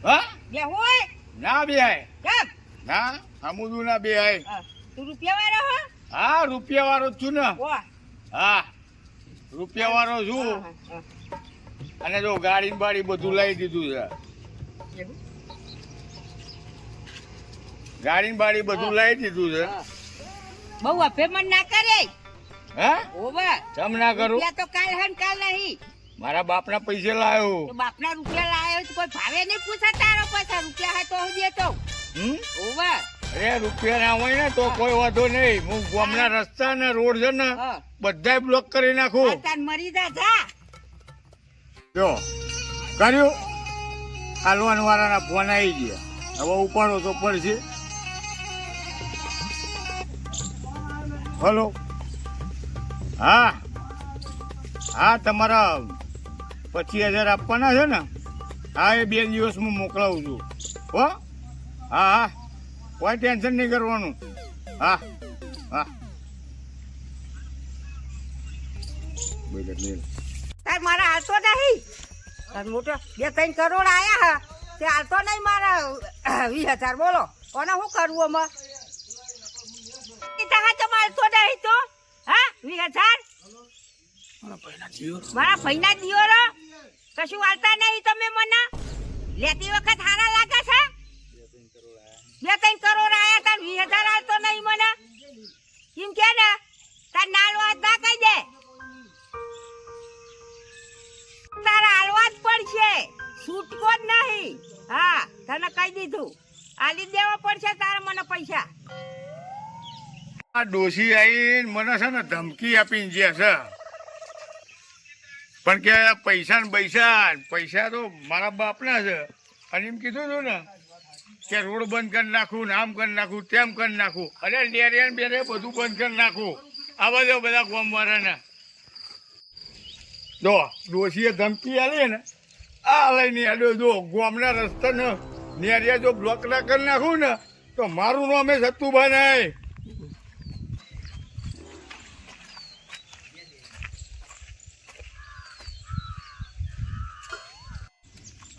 હા બે હોય ના બે આય કેમ ના અમુદુ ના બે આય તું રૂપિયા વાળો હો હા રૂપિયા વાળો છું ને વાહ હા રૂપિયા વાળો છું અને જો ગાડી ને બાડી બધું લઈ દીધું છે ગાડી ને બાડી બધું લઈ દીધું છે બહુ અભિમાન ના કરે હા ઓવા ચમ ના કરું રૂપિયા તો કાલ હન કાલ નહીં મારા બાપના પૈસે લાયો તો બાપના રૂપિયા લાયો તો કોઈ ભાવે નહીં પૂછે તારો પૈસા રૂપિયા હે તો દે તો ઓવા અરે રૂપિયા ના હોય ને તો કોઈ વાંધો નહીં હું ગામના રસ્તા ને રોડ છે ને બધાય બ્લોક કરી નાખું તાર મરી જા જો કર્યું હાલવાન વાળાના ફોન આવી ગયા હવે ઉપાડો તો પડશે હલો હા હા તમારા 25,000 આપવાના છે ને હા એ 2 દિવસમાં મોકલાવું છું હો હા હા કોઈ ટેન્શન નહીં કરવાનું હા હા તાર મારા હાલતો નહીં તાર મોટો 2-3 કરોડ આયા હા તે હાલતો નહીં મારા 20,000 બોલો કોને શું કરવું અમાર તો મારતો નહીં તો હા 20,000 મારા ભાઈના દિયોરો કશું હાલતા નહીં તમે મને લેતી વખત હારા લાગે છે 2-3 કરોડ આયા તાર 20,000 હાલતો નહીં મને કેમ કે ને તાર નાલો હાથ ના કહી દે તારા હાલવા જ પડશે છૂટકો જ નહીં હા તને કહી દીધું આલી દેવા પડશે તારે મને પૈસા આ ડોશી આવીને મને છે ને ધમકી આપીને જે છે પણ કે પૈસા ને પૈસા તો મારા બાપના છે અને એમ કીધું હતું ને કે રોડ બંધ કરી નાખું ને આમ કરી નાખું તેમ કરી નાખું અરે ડેરિયા બેરે બધું બંધ કરી નાખું આ બધા ગામવાળાને જો ડોશીએ ધમકી આલી ને આ લઈને આડો જો ગામના રસ્તાને નેરિયા જો બ્લોક ના કરી નાખું ને તો મારું નામ એ સતુભા નહીં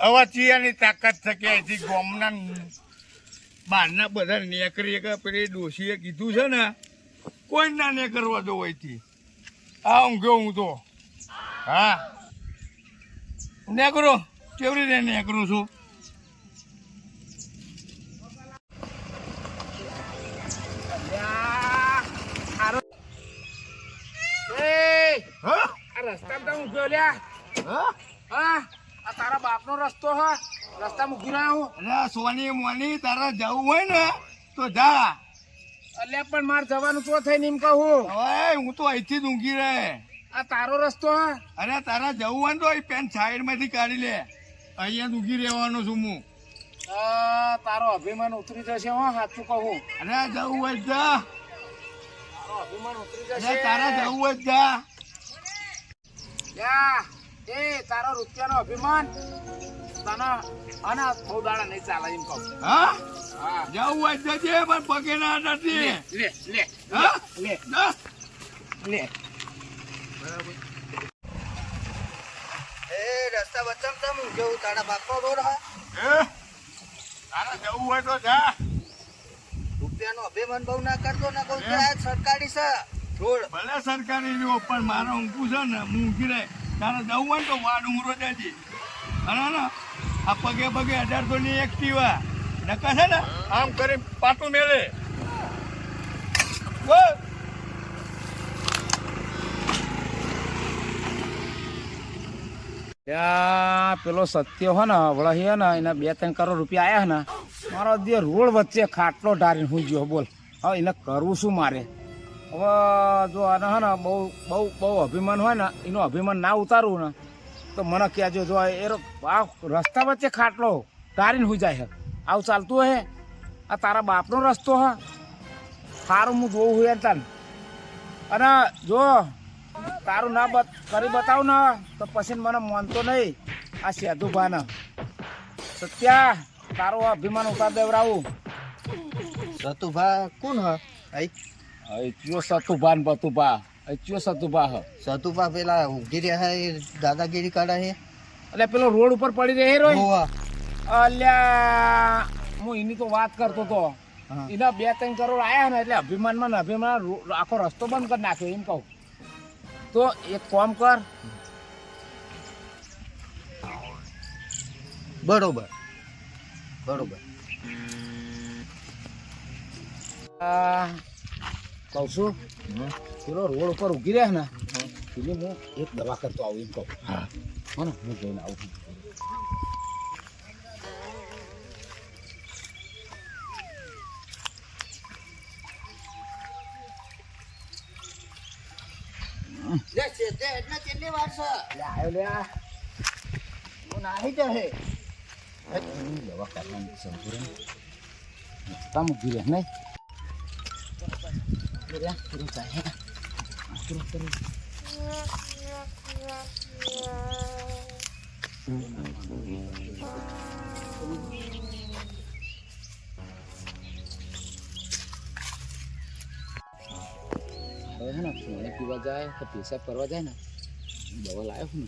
હવે ચિયાની તાકાત છે કે અહીંથી ગામના બહારના બધા નેકરી પેલી ડોશીએ કીધું છે ને કોઈ ના ને કરવા દો અહીંથી આ ઊંઘ્યો હું તો હા નેકરો કેવી રીતે નેકરું છું રસ્તા ઊંઘ્યો લ્યા હા આ તારા બાપનો રસ્તો હે રસ્તા મૂકી રહ્યો હું અરે સોની મોની તારા જવું હોય ને તો જા એટલે પણ મારે જવાનું તો થઈને એમ કહું હવે હું તો અહીંથી જ ઊંઘી રહે આ તારો રસ્તો હે અરે તારા જવું હોય ને તો એ પેન સાઈડ માંથી કાઢી લે અહીંયા જ ઊંઘી રહેવાનો છું હું તારો અભિમાન ઉતરી જશે હો સાચું કહું અરે જવું હોય જા તારો અભિમાન ઉતરી અરે જશે તારા જવું હોય જા યા એ તારો રૂપિયાનો અભિમાન તને અને બહુ દાડા નહીં ચાલે એમ કહું હા હા જવું હોય જજે પણ પગે ના નથી લે લે હા લે જા. લે એ રસ્તા બચમ તમ ઊંઘ્યો તારા બાપનો રોડ હા એ, તારા જવું હોય તો જા રૂપિયાનો અભિમાન બહુ ના કરતો ને કહું સરકારી છે રોડ ભલે સરકારી રહ્યો પણ મારે ઊંઘું છે ને હું ઊંઘી રહે તારે જવું હોય ને તો વાડ ઊંઘરો જાજી અને ને આ પગે 1800 ની એક્ટિવા નકા છે ને આમ કરી પાટું મેલે બોલ. ત્યાં પેલો સત્ય હો ને વળહી હે ને એના 2-3 કરોડ રૂપિયા આયા ને મારો જે રોડ વચ્ચે ખાટલો ઢારીને હું ગયો બોલ હવે એને કરવું શું મારે હવે જો આને હે ને બહુ અભિમાન હોય ને એનું અભિમાન ના ઉતારવું ને તો મને કહેજો જો એ આ રસ્તા વચ્ચે ખાટલો ઢારીને હું જાય હે આવું ચાલતું હે આ તારા બાપનો રસ્તો હે સારું હું જોઉં હું યાર તાન અને જો તારું ના કરી બતાવ ને તો પછી મને માનતો નહીં આ સેધુભાને સત્યા તારો અભિમાન ઉતાર દેવરાવું સતુભા કોણ હ ચિયો સતુભા ને બતુભા ચિયો સતુભા હ સતુભા પેલા ઊંઘી રહ્યા હે દાદાગીરી કાઢા હે એટલે પેલો રોડ ઉપર પડી રહે રોય હોવા અલ્યા હું એની તો વાત કરતો તો હા. એના 2-3 કરોડ આયા ને એટલે અભિમાનમાં ને અભિમાન આખો રસ્તો બંધ કરી નાખ્યો એમ કહું તો એક કામ કર બરોબર બરોબર કહું છું પેલો રોડ ઉપર ઉગી રહ્યા ને એની હું એક દવા કરતો આવું એમ કહું હા હો ને હું જોઈને આવું લે શેઠે એટલે કેટલી વાર છે લે આવ્યો લે આ હું નાહી જશે એની દવા કરવાની સંપૂર્ણ તમે ઉભી રહે નહીં હવે છે ને પાણી પીવા જાય તો પેશાબ કરવા જાય ને દવા લાવ્યો છું ને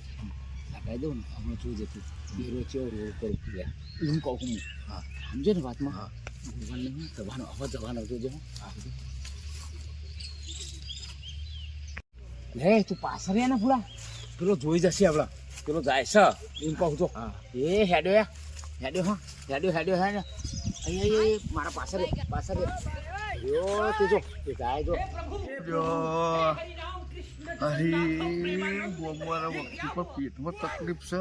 લગાવી દઉં ને અમે જોઈ જતું બેરો ચેવો રોડ પર ઉભી રહ્યા એમ કહું હું હા સમજો ને વાતમાં હા ભગવાન નહીં જવાનો અવાજ જવાનો જોજો હા લે તું પાછળ રહ્યા ને પૂરા પેલો જોઈ જશે આપણા પેલો જાય છે એમ કહું તો એ હેડ્યો હેડ્યો હા હેડ્યો હે ને અહીં મારા પાછળ યો તું જો એ જાય જો અરે ગોમવાળા વખતે પર પેટમાં તકલીફ છે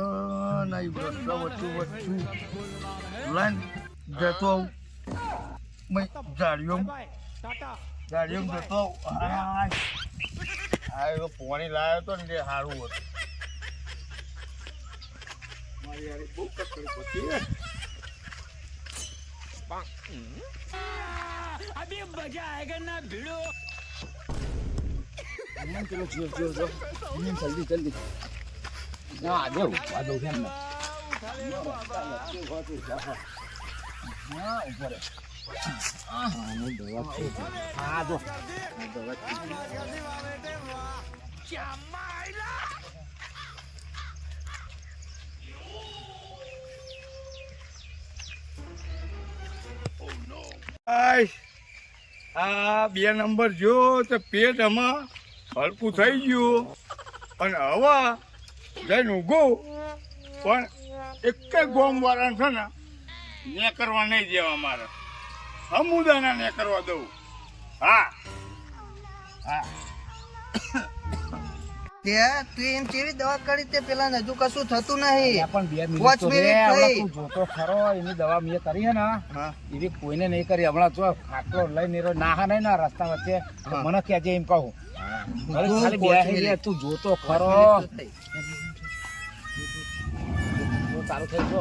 ના એ રસ્તા વચ્ચું લાઈન જતો આવું જાડીઓમાં જતો આવું હા એવો પાણી લાવ્યો તો ને તે સારું હતું મારી યાર બહુ તકલીફ હતી अभी मजा आएगा ना भिड़ो ચલો જો જલ્દી ના આ દો છે ને હા ઉપર હા જો આ 2 નંબર જો તો પેટ આમાં હલકું થઈ ગયું અને હવે જઈને ઊભો પણ એક ગોમ વાળા છે ને ને કરવા નહીં દેવા મારે સમુદાયના ને કરવા દઉં હા હા તે તું એમ કેવી દવા કરી તે પેલા હજુ કશું થતું નહીં પણ 2 મિનિટ 5 તો મિનિટ રે થઈ. તું જોતો ખરો એની દવા મેં કરી હે ને હા એવી કોઈને નહીં કરી હમણાં જો ખાટલો લઈને નાહા નહીં ના રસ્તા વચ્ચે તો હા. મને કહેજે એમ કહું ખાલી બેસી રે, તું જોતો ખરો ચાલુ થઈ જો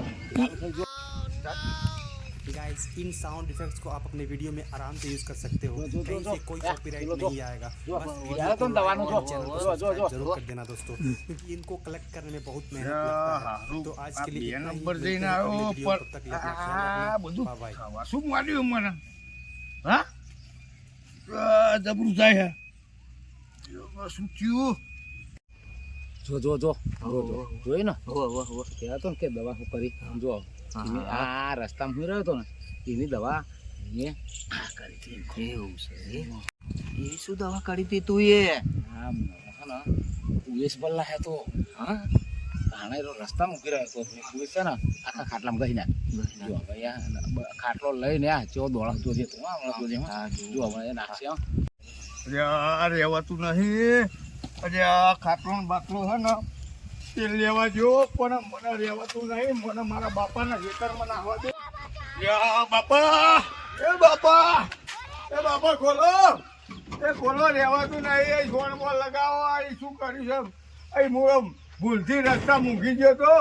गाइस इन साउंड इफेक्ट्स को आप अपने वीडियो में आराम से यूज कर सकते हो जो, कहीं से कोई कॉपीराइट नहीं आएगा जो, बस जो, वीडियो तुम को दबानो जो, चैनल को जो, जो, जो, सब्सक्राइब जरूर कर देना दोस्तों क्योंकि इनको कलेक्ट करने में बहुत मेहनत लगता है तो आज के लिए इतना ही। નંબર मिलते જઈને हैं આવ્યો अगले वीडियो में, પણ तब तक के लिए अपना ख्याल આ रखना। બધું बाय बाय। ખાવા શું માંડ્યું મને હા જબરું જાય હે શું થયું જો જોઈ ને કહેતો ને કે દવા શું કરી જો એની આ રસ્તામાં હું રહ્યો હતો ને એની દવા મેં આ કરી હતી એવું છે એ શું દવા કરી હતી તું એ આમ ને પોલીસ બલ્લા હે તો હા આણે રસ્તામાં મૂકી રહ્યો હતો પોલીસ છે ને આખા ખાટલામાં ગઈ ના જો હવે ખાટલો લઈને આ ચો દોડા જોજે તું હમણાં જોજે જો હવે એ નાખશે અરે રહેવાતું નહીં અરે આ ખાટલો ને બાટલો છે ને તે લેવા જો પણ મને રહેવાતું નહીં મને મારા બાપાના ખેતરમાં નાખવા દે બાપા ખોલો ખોલો રહેવાતું નહીં એ છોડ બોલ લગાવો એ શું કર્યું છે એ હું ભૂલથી રસ્તા મૂકી ગયો તો